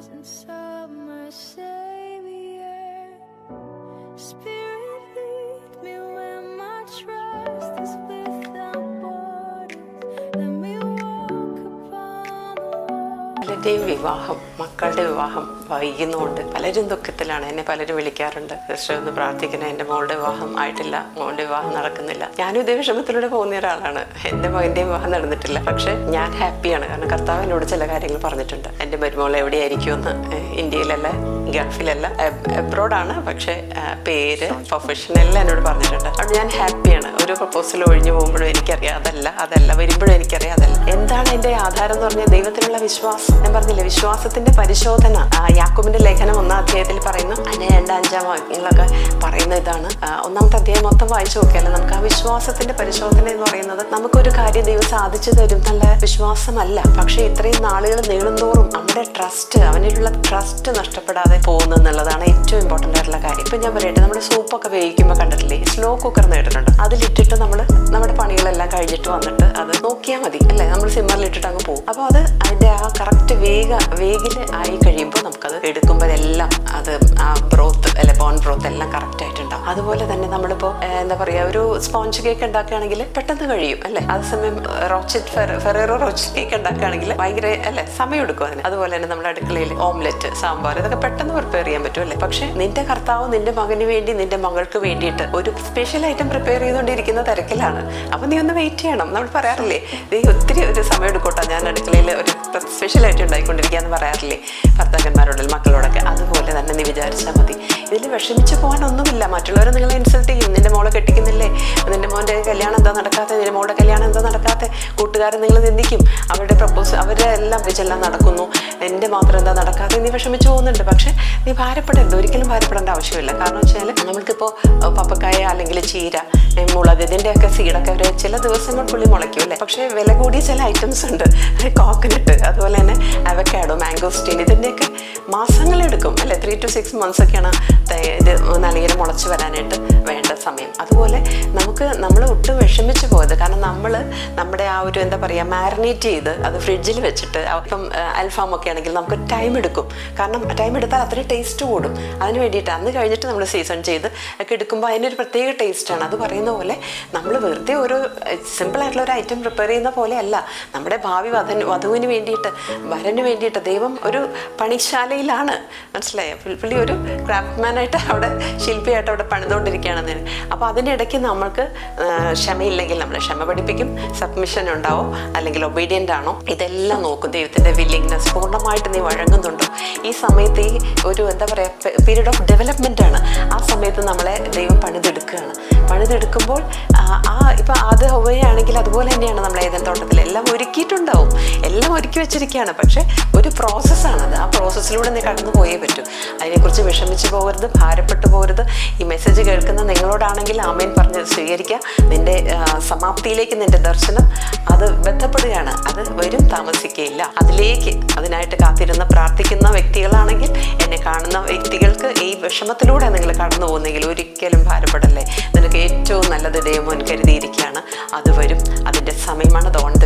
presence of my Savior. Spirit, lead me where my trust is without borders. Let me walk upon the water. പലരുടെയും വിവാഹം, മക്കളുടെ വിവാഹം വൈകുന്നുണ്ട്. പലരും ദുഃഖത്തിലാണ്. എന്നെ പലരും വിളിക്കാറുണ്ട്, സിസ്റ്റർ ഒന്ന് പ്രാർത്ഥിക്കണം, എൻ്റെ മോളുടെ വിവാഹം ആയിട്ടില്ല, മോളുടെ വിവാഹം നടക്കുന്നില്ല. ഞാനും ഇതേ വിഷമത്തിലൂടെ പോകുന്ന ഒരാളാണ്. എൻ്റെ മകൻ്റെ വിവാഹം നടന്നിട്ടില്ല. പക്ഷെ ഞാൻ ഹാപ്പിയാണ്. കാരണം കർത്താവ് എന്നോട് ചില കാര്യങ്ങൾ പറഞ്ഞിട്ടുണ്ട്. എൻ്റെ മരുമോൾ എവിടെയായിരിക്കുമെന്ന്, ഇന്ത്യയിലല്ല, ഗൾഫിലല്ല, എബ്രോഡാണ്. പക്ഷെ പേര്, പ്രൊഫഷൻ എല്ലാം എന്നോട് പറഞ്ഞിട്ടുണ്ട്. അപ്പോൾ ഞാൻ ഹാപ്പിയാണ്. ഒരു പ്രപ്പോസൽ ഒഴിഞ്ഞു പോകുമ്പോഴും എനിക്കറിയാം അതല്ല വരുമ്പോഴും എനിക്കറിയാം അതല്ല. എന്താണ് എൻ്റെ ആധാരം എന്ന് പറഞ്ഞാൽ ദൈവത്തിലുള്ള വിശ്വാസം. ഞാൻ പറഞ്ഞില്ലേ, വിശ്വാസത്തിന്റെ പരിശോധന. യാക്കോബിന്റെ ലേഖനം 1-ാം അധ്യായത്തിൽ പറയുന്നു, അതിന്റെ 2-5 വാക്യങ്ങളൊക്കെ പറയുന്ന ഇതാണ്. 1-ാമത്തെ അധ്യായം മൊത്തം വായിച്ചു നോക്കിയാലും നമുക്ക് ആ വിശ്വാസത്തിന്റെ പരിശോധന എന്ന് പറയുന്നത് നമുക്കൊരു കാര്യം ദൈവം സാധിച്ചു തരും എന്നുള്ള വിശ്വാസമല്ല. പക്ഷെ ഇത്രയും നാളുകൾ നീളുന്തോറും നമ്മുടെ ട്രസ്റ്റ്, അവനിലുള്ള ട്രസ്റ്റ് നഷ്ടപ്പെടാതെ പോകുന്നു എന്നുള്ളതാണ് ഏറ്റവും ഇമ്പോർട്ടൻ്റ് ആയിട്ടുള്ള കാര്യം. ഇപ്പൊ ഞാൻ പറയട്ടെ, നമ്മുടെ സൂപ്പൊക്കെ വേവിക്കുമ്പോൾ കണ്ടിട്ടില്ലേ, സ്ലോ കുക്കർ നേടിട്ടുണ്ട്. അതിലിട്ടിട്ട് നമ്മുടെ പണികളെല്ലാം കഴിഞ്ഞിട്ട് വന്നിട്ട് അത് നോക്കിയാൽ മതി അല്ലേ, നമ്മൾ സിമ്മറിലിട്ടിട്ട് അങ്ങ് പോകും. അപ്പോൾ അത് അതിന്റെ ആ കറക്റ്റ് വേഗില് ആയി കഴിയുമ്പോൾ നമുക്കത് എടുക്കുമ്പോഴെല്ലാം അത് ആ ബ്രോത്ത് അല്ലെ, ബോൺ ബ്രോത്ത് എല്ലാം കറക്റ്റ് ആയിട്ടുണ്ടാവും. അതുപോലെ തന്നെ നമ്മളിപ്പോൾ എന്താ പറയുക, ഒരു സ്പോഞ്ച് കേക്ക് ഉണ്ടാക്കുകയാണെങ്കിൽ പെട്ടെന്ന് കഴിയും അല്ലേ. അതേസമയം ഫെറേറോ റോച്ചറ്റ് കേക്ക് ഉണ്ടാക്കുകയാണെങ്കിൽ ഭയങ്കര അല്ലെ സമയം എടുക്കും അതിന്. അതുപോലെ തന്നെ നമ്മുടെ അടുക്കളയിൽ ഓംലെറ്റ്, സാമ്പാർ, ഇതൊക്കെ പെട്ടെന്ന് പ്രിപ്പയർ ചെയ്യാൻ പറ്റും അല്ലേ. പക്ഷെ നിന്റെ കർത്താവ് നിന്റെ മകന് വേണ്ടി, നിന്റെ മകൾക്ക് വേണ്ടിയിട്ട് ഒരു സ്പെഷ്യൽ ഐറ്റം പ്രിപ്പയർ ചെയ്തുകൊണ്ടിരിക്കുന്ന തിരക്കിലാണ്. അപ്പൊ നീ ഒന്ന് വെയിറ്റ് ചെയ്യണം. നമ്മൾ പറയാറില്ലേ, നീ ഒത്തിരി ഒരു സമയം എടുക്കോട്ടെ, ഞാൻ അടുക്കളയിൽ ഒരു സ്പെഷ്യൽ ആയിട്ട് ഉണ്ടായിക്കൊണ്ടിരിക്കുക എന്ന് പറയാറില്ലേ ഭർത്താക്കന്മാരോട്, മക്കളോടൊക്കെ. അതുപോലെ തന്നെ നീ വിചാരിച്ചാൽ മതി. ഇതിൽ വിഷമിച്ച് പോകാനൊന്നുമില്ല. മറ്റുള്ളവരെ നിങ്ങളെ ഇൻസൾട്ട് ചെയ്യും. നിന്റെ മോളെ കെട്ടിക്കുന്നില്ലേ, നിന്റെ മോൻ്റെ കല്യാണം എന്താ നടക്കാത്ത, നിന്റെ മോളുടെ കല്യാണം എന്താ നടക്കാത്ത, കൂട്ടുകാരൻ നിങ്ങൾ നിന്ദിക്കും. അവരുടെ അവരുടെ എല്ലാം വെച്ചെല്ലാം നടക്കുന്നു, എൻ്റെ മാത്രം എന്താ നടക്കാതെ, നീ വിഷമിച്ച് പോകുന്നുണ്ട്. പക്ഷെ നീ ഭാരപ്പെടരുത്, ഒരിക്കലും ഭാരപ്പെടേണ്ട ആവശ്യമില്ല. കാരണം വെച്ചാൽ നമുക്കിപ്പോൾ പപ്പക്കായ അല്ലെങ്കിൽ ചീര, മുളക്, ഇതിൻ്റെയൊക്കെ സീഡൊക്കെ ഒരു ചില ദിവസങ്ങൾക്കുള്ളിൽ മുളയ്ക്കും അല്ലേ. പക്ഷേ വില കൂടിയ ചില ഐറ്റംസ് ഉണ്ട്, കോക്കനട്ട്, അതുപോലെ തന്നെ അവക്കാഡോ, മാംഗോസ്റ്റീൻ, ഇതിൻ്റെയൊക്കെ മാസങ്ങളെടുക്കും അല്ലേ. 3 to 6 months ഒക്കെയാണ് ഇത് നല്ലീരം മുളച്ച് വരാനായിട്ട് വേണ്ട സമയം. അതുപോലെ നമ്മൾ ഒട്ടും വിഷമിച്ച് പോയത്, കാരണം നമ്മുടെ ആ ഒരു എന്താ പറയുക, മാരിനേറ്റ് ചെയ്ത് അത് ഫ്രിഡ്ജിൽ വെച്ചിട്ട്, ഇപ്പം അൽഫാം ഒക്കെ ആണെങ്കിൽ നമുക്ക് ടൈം എടുക്കും. കാരണം ടൈം എടുത്താൽ അത്രയും ടേസ്റ്റ് കൂടും. അതിന് വേണ്ടിയിട്ട് അന്ന് കഴിഞ്ഞിട്ട് നമ്മൾ സീസൺ ചെയ്ത് ഒക്കെ എടുക്കുമ്പോൾ അതിനൊരു പ്രത്യേക ടേസ്റ്റാണ്. അത് പറയുന്ന പോലെ നമ്മൾ വെറുതെ ഒരു സിമ്പിളായിട്ടുള്ള ഒരു ഐറ്റം പ്രിപ്പയർ ചെയ്യുന്ന പോലെ അല്ല. നമ്മുടെ ഭാവി വധുവിന് വേണ്ടിയിട്ട്, വരന് വേണ്ടിയിട്ട് ദൈവം ഒരു പണിശാലയിലാണ്, മനസ്സിലായോ. പുള്ളി ഒരു ക്രാഫ്റ്റ്മാനായിട്ട് അവിടെ, ശില്പിയായിട്ട് അവിടെ പണിതുകൊണ്ടിരിക്കുകയാണ്. അപ്പോൾ അതിനിടയ്ക്ക് നമ്മൾക്ക് ക്ഷമയില്ലെങ്കിൽ നമ്മൾ ക്ഷമ പഠിപ്പിക്കും. സബ്മിഷൻ ഉണ്ടാവോ അല്ലെങ്കിൽ ഒബീഡിയൻ്റ് ആണോ, ഇതെല്ലാം നോക്കും. ദൈവത്തിൻ്റെ വില്ലിങ്നെസ് പൂർണ്ണമായിട്ട് നീ വഴങ്ങുന്നുണ്ടോ. ഈ സമയത്ത് ഈ ഒരു എന്താ പറയുക, പീരീഡ് ഓഫ് ഡെവലപ്മെൻ്റ് ആണ്. ആ സമയത്ത് നമ്മളെ ദൈവം പണിതെടുക്കുകയാണ്. പണിതെടുക്കുമ്പോൾ ഇപ്പം അത് ഹൗവയാണെങ്കിൽ അതുപോലെ തന്നെയാണ് നമ്മൾ ഏദൻ തോട്ടത്തിൽ എല്ലാം ഒരുക്കിയിട്ടുണ്ടാവും, എല്ലാം ഒരുക്കി വെച്ചിരിക്കുകയാണ്. പക്ഷെ ഒരു പ്രോസസ്സാണത്. ആ പ്രോസസ്സിലൂടെ നീ കടന്നു പോയേ പറ്റൂ. അതിനെക്കുറിച്ച് വിഷമിച്ച് പോകരുത്, ഭാരപ്പെട്ടു പോകരുത്. ഈ മെസ്സേജ് കേൾക്കുന്ന നിങ്ങളോടാണെങ്കിൽ ആമേൻ പറഞ്ഞ് സ്വീകരിക്കുക. നിന്റെ സമാപ്തിയിലേക്ക് നിന്റെ ദർശനം അത് ബന്ധപ്പെടുകയാണ്. അത് വരും, താമസിക്കുകയില്ല. അതിനായിട്ട് കാത്തിരുന്ന് പ്രാർത്ഥിക്കുന്ന വ്യക്തികളാണെങ്കിൽ, എന്നെ കാണുന്ന വ്യക്തികൾക്ക് ഈ വിഷമത്തിലൂടെ നിങ്ങൾ കടന്നു പോകുന്നെങ്കിൽ ഒരിക്കലും ഭാരപ്പെടല്ലേ. നിനക്ക് ഏറ്റവും നല്ലത് ദൈവം മുൻകരുതിയിരിക്കുകയാണ്. അത് വരും, അതിൻ്റെ സമയമാണ്. അതുകൊണ്ട്